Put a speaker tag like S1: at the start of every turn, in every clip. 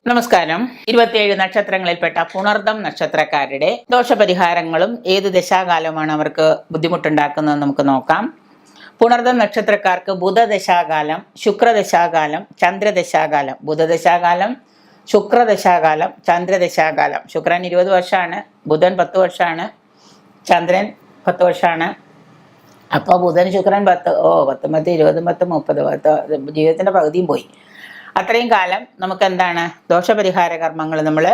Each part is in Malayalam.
S1: നമസ്കാരം. 27 നക്ഷത്രങ്ങളിൽപ്പെട്ട പുണർദം നക്ഷത്രക്കാരുടെ ദോഷപരിഹാരങ്ങളും ഏത് ദശാകാലമാണ് അവർക്ക് ബുദ്ധിമുട്ടുണ്ടാക്കുന്നത് നമുക്ക് നോക്കാം. പുണർദം നക്ഷത്രക്കാർക്ക് ബുധദശാകാലം, ശുക്രദശാകാലം, ചന്ദ്രദശാകാലം. ബുധദശാകാലം, ശുക്രദശാകാലം, ചന്ദ്രദശാകാലം. ശുക്രൻ 20 വർഷമാണ്, ബുധൻ 10 വർഷമാണ്, ചന്ദ്രൻ 10 വർഷമാണ്. അപ്പോൾ ബുധൻ ശുക്രൻ 10 10 20 10 30 ജീവിതത്തിൻ്റെ പകുതിയും പോയി. അത്രയും കാലം നമുക്ക് എന്താണ് ദോഷപരിഹാര കർമ്മങ്ങൾ നമ്മൾ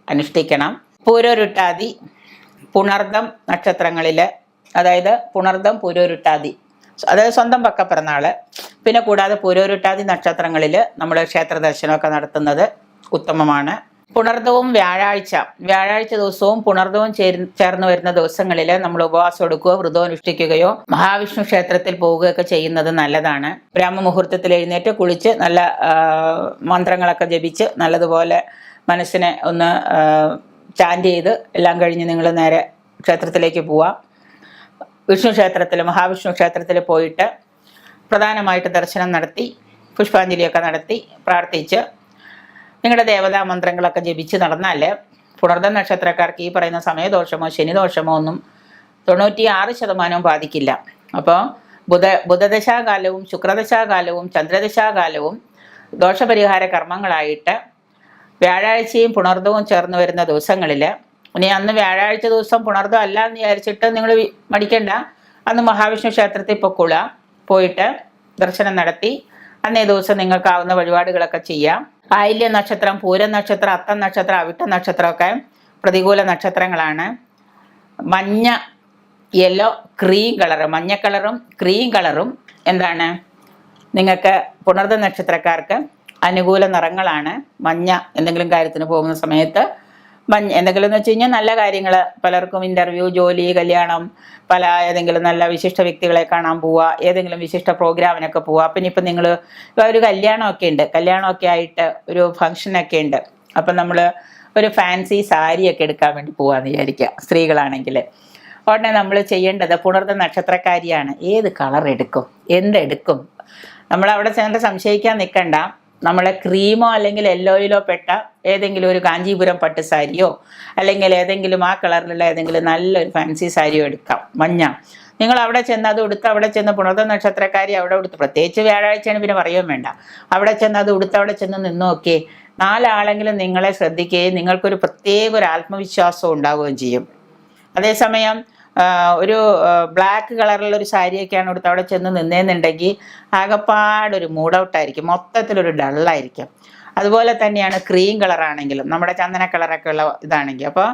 S1: അനുഷ്ഠിക്കണം. പൂരോരുട്ടാതി, പുണർദം നക്ഷത്രങ്ങളിൽ, അതായത് പുണർദം, പൂരോരുട്ടാതി, അതായത് സ്വന്തം പക്കപ്പിറന്നാള്, പിന്നെ കൂടാതെ പൂരോരുട്ടാതി നക്ഷത്രങ്ങളിൽ നമ്മൾ ക്ഷേത്ര ദർശനമൊക്കെ നടത്തുന്നത് ഉത്തമമാണ്. പുണർദവും വ്യാഴാഴ്ച ദിവസവും പുണർദവും ചേർന്ന് വരുന്ന ദിവസങ്ങളിൽ നമ്മൾ ഉപവാസം എടുക്കുകയോ വ്രതം അനുഷ്ഠിക്കുകയോ മഹാവിഷ്ണു ക്ഷേത്രത്തിൽ പോവുകയൊക്കെ ചെയ്യുന്നത് നല്ലതാണ്. ബ്രാഹ്മമുഹൂർത്തത്തിൽ എഴുന്നേറ്റ് കുളിച്ച് നല്ല മന്ത്രങ്ങളൊക്കെ ജപിച്ച് നല്ലതുപോലെ മനസ്സിനെ ഒന്ന് ചാൻറ്റ് ചെയ്ത് എല്ലാം കഴിഞ്ഞ് നിങ്ങൾ നേരെ ക്ഷേത്രത്തിലേക്ക് പോവുക. വിഷ്ണു ക്ഷേത്രത്തിൽ, മഹാവിഷ്ണു ക്ഷേത്രത്തിൽ പോയിട്ട് പ്രധാനമായിട്ട് ദർശനം നടത്തി പുഷ്പാഞ്ജലിയൊക്കെ നടത്തി പ്രാർത്ഥിച്ച് നിങ്ങളുടെ ദേവതാ മന്ത്രങ്ങളൊക്കെ ജപിച്ച് നടന്നാൽ പുണർദം നക്ഷത്രക്കാർക്ക് ഈ പറയുന്ന സമയദോഷമോ ശനിദോഷമോ ഒന്നും 96% ബാധിക്കില്ല. അപ്പോൾ ബുധദശാകാലവും ശുക്രദശാകാലവും ചന്ദ്രദശാകാലവും ദോഷപരിഹാര കർമ്മങ്ങളായിട്ട് വ്യാഴാഴ്ചയും പുണർദവും ചേർന്ന് വരുന്ന ദിവസങ്ങളിൽ, ഇനി അന്ന് വ്യാഴാഴ്ച ദിവസം പുണർദം അല്ല എന്ന് വിചാരിച്ചിട്ട് നിങ്ങൾ മടിക്കണ്ട. അന്ന് മഹാവിഷ്ണു ക്ഷേത്രത്തിൽ പോയിട്ട് ദർശനം നടത്തി അന്നേ ദിവസം നിങ്ങൾക്കാവുന്ന വഴിപാടുകളൊക്കെ ചെയ്യാം. ആയില്യ നക്ഷത്രം, പൂരം നക്ഷത്രം, അത്തം നക്ഷത്രം, അവിട്ട നക്ഷത്രമൊക്കെ പ്രതികൂല നക്ഷത്രങ്ങളാണ്. മഞ്ഞ, യെല്ലോ, ക്രീം കളറ്, മഞ്ഞ കളറും ക്രീം കളറും എന്താണ് നിങ്ങൾക്ക് പുണർദം നക്ഷത്രക്കാർക്ക് അനുകൂല നിറങ്ങളാണ്. മഞ്ഞ എന്തെങ്കിലും കാര്യത്തിന് പോകുന്ന സമയത്ത് എന്തെങ്കിലും എന്ന് വെച്ച് കഴിഞ്ഞാൽ നല്ല കാര്യങ്ങൾ, പലർക്കും ഇൻ്റർവ്യൂ, ജോലി, കല്യാണം, ഏതെങ്കിലും നല്ല വിശിഷ്ട വ്യക്തികളെ കാണാൻ പോവുക, ഏതെങ്കിലും വിശിഷ്ട പ്രോഗ്രാമിനൊക്കെ പോവുക. പിന്നെ ഇപ്പം നിങ്ങൾ ഒരു കല്യാണമൊക്കെ ആയിട്ട് ഒരു ഫംഗ്ഷനൊക്കെ ഉണ്ട്. അപ്പം നമ്മൾ ഒരു ഫാൻസി സാരിയൊക്കെ എടുക്കാൻ വേണ്ടി പോവാന്ന് വിചാരിക്കുക, സ്ത്രീകളാണെങ്കിൽ. ഉടനെ നമ്മൾ ചെയ്യേണ്ടത്, പുണർദം നക്ഷത്രക്കാരിയാണ്, ഏത് കളർ എടുക്കും, എന്തെടുക്കും, നമ്മളവിടെ ചെന്നിട്ട് സംശയിക്കാൻ നിൽക്കണ്ട. നമ്മളെ ക്രീമോ അല്ലെങ്കിൽ യെല്ലോയിലോ പെട്ട ഏതെങ്കിലും ഒരു കാഞ്ചീപുരം പട്ട് സാരിയോ അല്ലെങ്കിൽ ഏതെങ്കിലും ആ കളറിലുള്ള ഏതെങ്കിലും നല്ലൊരു ഫാൻസി സാരിയോ എടുക്കാം. മഞ്ഞ നിങ്ങൾ അവിടെ ചെന്ന് അത് ഉടുത്ത്, അവിടെ ചെന്ന് പുണർദം നക്ഷത്രക്കാരി അവിടെ ഉടുത്ത്, പ്രത്യേകിച്ച് വ്യാഴാഴ്ചയാണ് പിന്നെ പറയുകയും വേണ്ട, അവിടെ ചെന്ന് അത് ഉടുത്ത് അവിടെ ചെന്ന് നിന്നു നോക്കിയേ, 4 ആളെങ്കിലും നിങ്ങളെ ശ്രദ്ധിക്കുകയും നിങ്ങൾക്കൊരു പ്രത്യേക ഒരു ആത്മവിശ്വാസം ഉണ്ടാവുകയും ചെയ്യും. അതേസമയം ഒരു ബ്ലാക്ക് കളറിലൊരു സാരിയൊക്കെയാണ് കൊടുത്ത് അവിടെ ചെന്ന് നിന്നേന്നുണ്ടെങ്കിൽ ആകെപ്പാടൊരു മൂഡ് ഔട്ടായിരിക്കും, മൊത്തത്തിലൊരു ഡള്ളായിരിക്കും. അതുപോലെ തന്നെയാണ് ക്രീം കളറാണെങ്കിലും, നമ്മുടെ ചന്ദന കളറൊക്കെ ഉള്ള ഇതാണെങ്കിൽ. അപ്പോൾ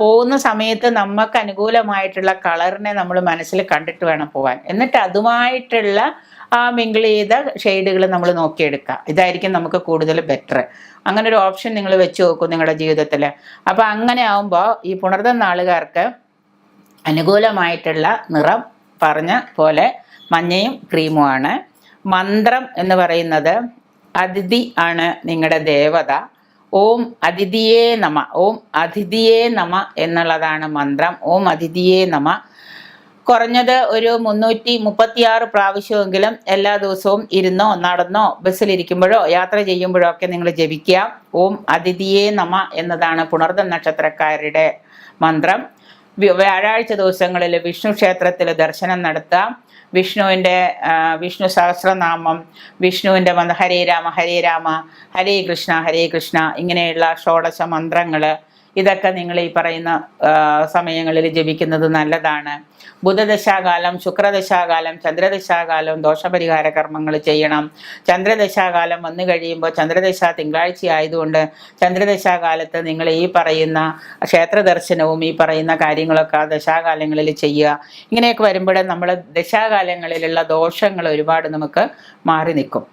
S1: പോകുന്ന സമയത്ത് നമുക്ക് അനുകൂലമായിട്ടുള്ള കളറിനെ നമ്മൾ മനസ്സിൽ കണ്ടിട്ട് വേണം പോകാൻ. എന്നിട്ട് അതുമായിട്ടുള്ള ആ മിങ്കിൾ ചെയ്ത ഷെയ്ഡുകൾ നമ്മൾ നോക്കിയെടുക്കുക. ഇതായിരിക്കും നമുക്ക് കൂടുതൽ ബെറ്റർ. അങ്ങനെ ഒരു ഓപ്ഷൻ നിങ്ങൾ വെച്ച് നോക്കും നിങ്ങളുടെ ജീവിതത്തിൽ. അപ്പോൾ അങ്ങനെ ആകുമ്പോൾ ഈ പുണർദം നാളുകാർക്ക് അനുകൂലമായിട്ടുള്ള നിറം പറഞ്ഞ പോലെ മഞ്ഞയും ക്രീമുമാണ്. മന്ത്രം എന്ന് പറയുന്നത് അതിഥി ആണ് നിങ്ങളുടെ ദേവത. ഓം അതിഥിയേ നമ, ഓം അതിഥിയേ നമ എന്നുള്ളതാണ് മന്ത്രം. ഓം അതിഥിയേ നമ കുറഞ്ഞത് ഒരു 336 പ്രാവശ്യമെങ്കിലും എല്ലാ ദിവസവും ഇരുന്നോ നടന്നോ ബസ്സിലിരിക്കുമ്പോഴോ യാത്ര ചെയ്യുമ്പോഴോ ഒക്കെ നിങ്ങൾ ജപിക്കുക. ഓം അതിഥിയേ നമ എന്നതാണ് പുണർദം നക്ഷത്രക്കാരുടെ മന്ത്രം. വ്യാഴാഴ്ച ദിവസങ്ങളിൽ വിഷ്ണു ക്ഷേത്രത്തിൽ ദർശനം നടത്താം. വിഷ്ണു സഹസ്രനാമം, വിഷ്ണുവിൻ്റെ ഹരേ രാമ ഹരേ രാമ, ഹരേ കൃഷ്ണ ഇങ്ങനെയുള്ള 16 മന്ത്രങ്ങൾ, ഇതൊക്കെ നിങ്ങൾ ഈ പറയുന്ന സമയങ്ങളിൽ ജപിക്കുന്നത് നല്ലതാണ്. ബുധദശാകാലം, ശുക്രദശാകാലം, ചന്ദ്രദശാകാലം ദോഷപരിഹാര കർമ്മങ്ങൾ ചെയ്യണം. ചന്ദ്രദശാകാലം വന്നു കഴിയുമ്പോൾ, ചന്ദ്രദശ തിങ്കളാഴ്ച ആയതുകൊണ്ട് ചന്ദ്രദശാകാലത്ത് നിങ്ങൾ ഈ പറയുന്ന ക്ഷേത്ര ദർശനവും ഈ പറയുന്ന കാര്യങ്ങളൊക്കെ ആ ദശാകാലങ്ങളിൽ ചെയ്യുക. ഇങ്ങനെയൊക്കെ വരുമ്പോൾ നമ്മൾ ദശാകാലങ്ങളിലുള്ള ദോഷങ്ങൾ ഒരുപാട് നമുക്ക് മാറി നിൽക്കും.